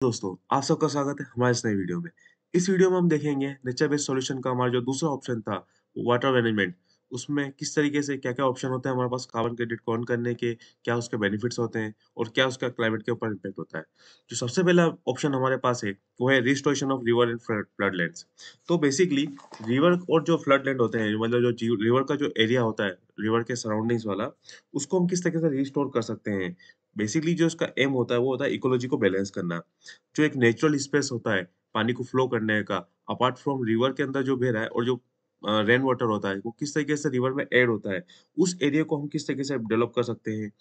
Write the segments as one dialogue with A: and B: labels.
A: दोस्तों, आप सबका स्वागत है हमारे इस नई वीडियो में। इस वीडियो में हम देखेंगे नेचर बेस्ड सॉल्यूशन का हमारा जो दूसरा ऑप्शन था, वाटर मैनेजमेंट, उसमें किस तरीके से क्या-क्या ऑप्शन होते हैं हमारे पास कार्बन क्रेडिट को अर्न करने के, क्या उसके बेनिफिट्स होते हैं और क्या उसका क्लाइमेट के ऊपर इम्पैक्ट होता है। जो सबसे पहला ऑप्शन हमारे पास है, वो है रिस्टोरेशन ऑफ रिवर एंड फ्लडलैंड्स। तो बेसिकली रिवर और जो फ्लडलैंड होते हैं, मतलब जो रिवर का जो एरिया होता है, रिवर के सराउंडिंग्स वाला, उसको हम किस तरीके से रिस्टोर कर सकते हैं। बेसिकली जो इसका एम होता है, वो होता है इकोलॉजी को बैलेंस करना। जो एक नेचुरल स्पेस होता है पानी को फ्लो करने का, अपार्ट फ्रॉम रिवर के अंदर जो बह रहा है और जो रेन वाटर होता है, वो किस तरीके से रिवर में ऐड होता है, उस एरिया को हम किस तरीके से डेवलप कर सकते हैं।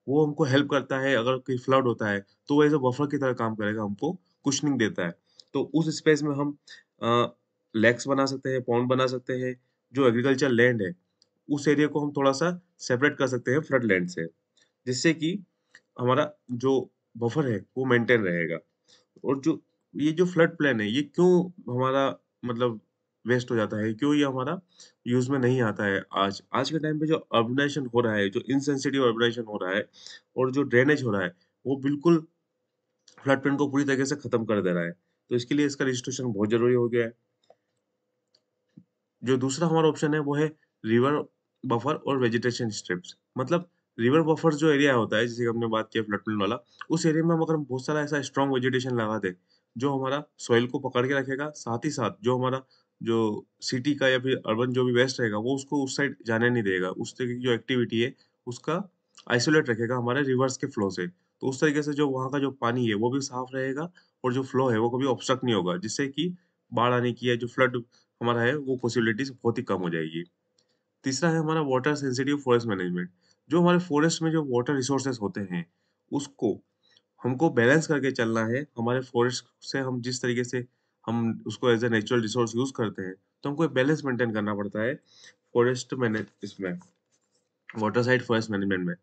A: वो हमको हेल्प करता है, अगर कोई फ्लड होता है तो वो एज अ बफर की तरह काम करेगा, हमको कुशनिंग देता है। तो उस स्पेस में हम लेक्स बना सकते हैं, पॉन्ड बना सकते हैं। जो एग्रीकल्चर लैंड है, उस एरिया को हम थोड़ा सा सेपरेट कर सकते हैं फ्लड लैंड से, जिससे कि हमारा जो बफर है वो मेंटेन रहेगा। और जो ये जो फ्लड प्लान है, ये क्यों हमारा मतलब वेस्ट हो जाता है? क्यों ये हमारा यूज़ में नहीं आता है आज? आज के टाइम पे जो अर्बनाइज़ेशन हो रहा है, जो इनसेंसिटिव अर्बनाइज़ेशन हो रहा है और जो ड्रेनेज हो रहा है, वो बिल्कुल फ्लड प्लान को पूरी तरीके से खत्म कर दे रहा है। तो इसके लिए इसका रजिस्ट्रेशन बहुत ज़रूरी हो गया है। जो दूसरा हमारा ऑप्शन है, वो है रिवर बफर और वेजिटेशन स्ट्रिप्स। मतलब रिवर बफर जो एरिया होता है, जैसे कि हमने बात किया फ्लड प्लेन वाला, उस एरिया में हम अगर हम बहुत सारा ऐसा स्ट्रॉन्ग वेजिटेशन लगा दें, जो हमारा सॉइल को पकड़ के रखेगा, साथ ही साथ जो हमारा जो सिटी का या फिर अर्बन जो भी वेस्ट रहेगा, वो उसको उस साइड जाने नहीं देगा। उस तरह की जो एक्टिविटी है, उसका आइसोलेट रखेगा हमारे रिवर्स के फ्लो से। तो उस तरीके से जो वहाँ का जो पानी है, वो भी साफ रहेगा और जो फ्लो है, वो कभी ऑब्स्ट्रक्ट नहीं होगा, जिससे कि बाढ़ आने की या जो फ्लड हमारा है, वो पॉसिबिलिटीज़ बहुत ही कम हो जाएगी। तीसरा है हमारा वाटर सेंसिटिव फॉरेस्ट मैनेजमेंट। जो हमारे फॉरेस्ट में जो वाटर रिसोर्सेज़ होते हैं, उसको हमको बैलेंस करके चलना है। हमारे फॉरेस्ट से हम जिस तरीके से हम उसको as a natural resource use करते हैं, तो हमको एक बैलेंस मेंटेन करना पड़ता है फॉरेस्ट मैने इसमें। वाटर साइड फॉरेस्ट मैनेजमेंट में।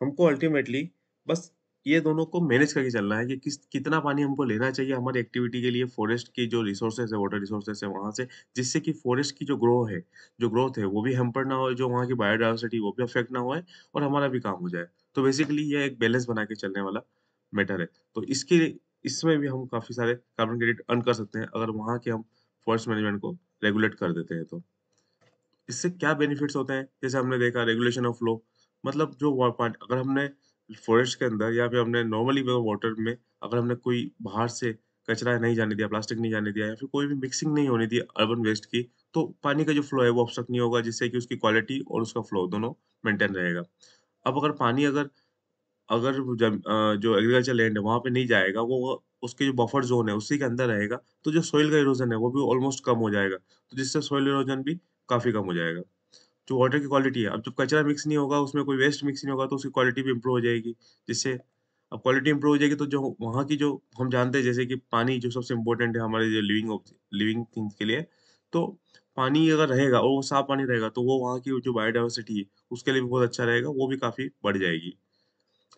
A: हमको अल्टीमेटली बस ये दोनों को मैनेज करके चलना है कि कितना पानी हमको लेना चाहिए हमारी एक्टिविटी के लिए, फॉरेस्ट की जो रिसोर्सेज़ है, वाटर रिसोर्सेज़ है वहाँ से, जिससे कि फॉरेस्ट की जो ग्रोथ है वो भी हैम्पर ना होए, जो वहाँ की बायोडायवर्सिटी वो भी अफ़ेक्ट ना होए और हमारा भी काम हो जाए। तो बेसिकली ये एक बैलेंस बना के चलने वाला मैटर है। तो इसमें भी हम काफ़ी सारे कार्बन क्रेडिट अर्न कर सकते हैं, अगर वहाँ के हम फॉरेस्ट मैनेजमेंट को रेगुलेट कर देते हैं तो। इससे क्या बेनिफिट्स होते हैं? जैसे हमने देखा रेगुलेशन ऑफ फ्लो, मतलब जो वा पानी अगर हमने फॉरेस्ट के अंदर या फिर हमने नॉर्मली वो वाटर में अगर हमने कोई बाहर से कचरा नहीं जाने दिया, प्लास्टिक नहीं जाने दिया या फिर कोई भी मिक्सिंग नहीं होने दी अर्बन वेस्ट की, तो पानी का जो फ्लो है वो ऑब्स्ट्रक्ट नहीं होगा, जिससे कि उसकी क्वालिटी और उसका फ्लो दोनों मेंटेन रहेगा। अब अगर पानी अगर अगर जो एग्रीकल्चर लैंड है वहाँ पे नहीं जाएगा, वो उसके जो बफर ज़ोन है उसी के अंदर रहेगा, तो जो सॉइल का इरोज़न है वो भी ऑलमोस्ट कम हो जाएगा। तो जिससे सॉइल इरोज़न भी काफ़ी कम हो जाएगा। जो वाटर की क्वालिटी है, अब जब कचरा मिक्स नहीं होगा, उसमें कोई वेस्ट मिक्स नहीं होगा, तो उसकी क्वालिटी भी इम्प्रूव हो जाएगी। जिससे अब क्वालिटी इम्प्रूव हो जाएगी, तो जो वहाँ की जो हम जानते हैं, जैसे कि पानी जो सबसे इम्पोर्टेंट है हमारे जो लिविंग थिंग्स के लिए, तो पानी अगर रहेगा और वो साफ पानी रहेगा, तो वो वहाँ की जो बायोडायवर्सिटी है, उसके लिए भी बहुत अच्छा रहेगा, वो भी काफ़ी बढ़ जाएगी।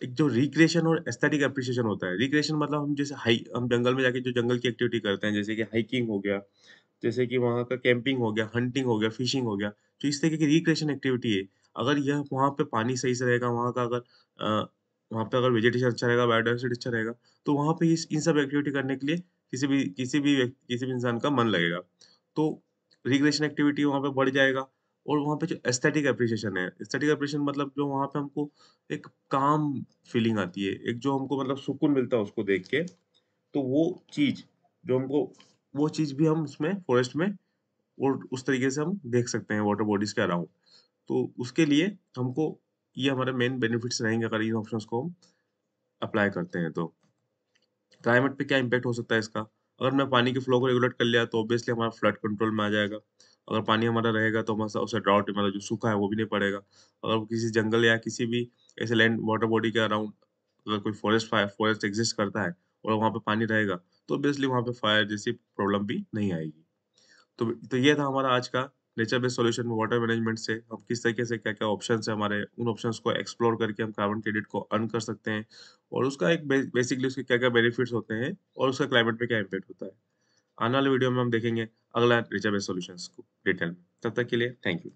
A: एक जो रिक्रिएशन और एस्थेटिक एप्रिसिएशन होता है, रिक्रिएशन मतलब हम जैसे हम जंगल में जाके जो जंगल की एक्टिविटी करते हैं, जैसे कि हाइकिंग हो गया, जैसे कि वहाँ का कैंपिंग हो गया, हंटिंग हो गया, फिशिंग हो गया, जो इस तरीके की रिक्रिएशन एक्टिविटी है, अगर यह वहाँ पे पानी सही से रहेगा, वहाँ का अगर वहाँ पे अगर वेजिटेशन अच्छा रहेगा, बायोडायवर्सिटी अच्छा रहेगा, तो वहाँ पे इस इन सब एक्टिविटी करने के लिए किसी भी इंसान का मन लगेगा। तो रिक्रिएशन एक्टिविटी वहाँ पे बढ़ जाएगा और वहाँ पे जो एस्थेटिक एप्रिसिएशन है, एस्थेटिक एप्रिसिएशन मतलब जो वहाँ पे हमको एक काम फीलिंग आती है, एक जो हमको मतलब सुकून मिलता है उसको देख के, तो वो चीज़ जो हमको वो चीज़ भी हम उसमें फ़ॉरेस्ट में और उस तरीके से हम देख सकते हैं वाटर बॉडीज़ के अराउंड। तो उसके लिए हमको ये हमारे मेन बेनिफिट्स रहेंगे अगर इन ऑप्शंस को हम अप्लाई करते हैं तो। क्लाइमेट पे क्या इम्पैक्ट हो सकता है इसका? अगर हमने पानी के फ्लो को रेगुलेट कर लिया तो ऑब्वियसली हमारा फ्लड कंट्रोल में आ जाएगा। अगर पानी हमारा रहेगा तो हमारा उसे ड्राउट मतलब जो सूखा है वो भी नहीं पड़ेगा। अगर किसी जंगल या किसी भी ऐसे लैंड वाटर बॉडी के अराउंड अगर कोई फॉरेस्ट एग्जिस्ट करता है और वहाँ पे पानी रहेगा, तो ऑब्वियसली वहाँ पे फायर जैसी प्रॉब्लम भी नहीं आएगी। तो ये था हमारा आज का nature based solution water management से हम किस तरीके से क्या-क्या ऑप्शंस है हमारे, उन ऑप्शंस को एक्सप्लोर करके हम कार्बन क्रेडिट को अर्न कर सकते हैं और उसका एक बेसिकली उसके क्या-क्या बेनिफिट्स होते हैं और उसका क्लाइमेट पे क्या इम्पैक्ट होता है। आने वाले वीडियो में हम देखेंगे अगला नेचर बेस्ड सॉल्यूशंस को डिटेल में। तब तक के लिए थैंक यू।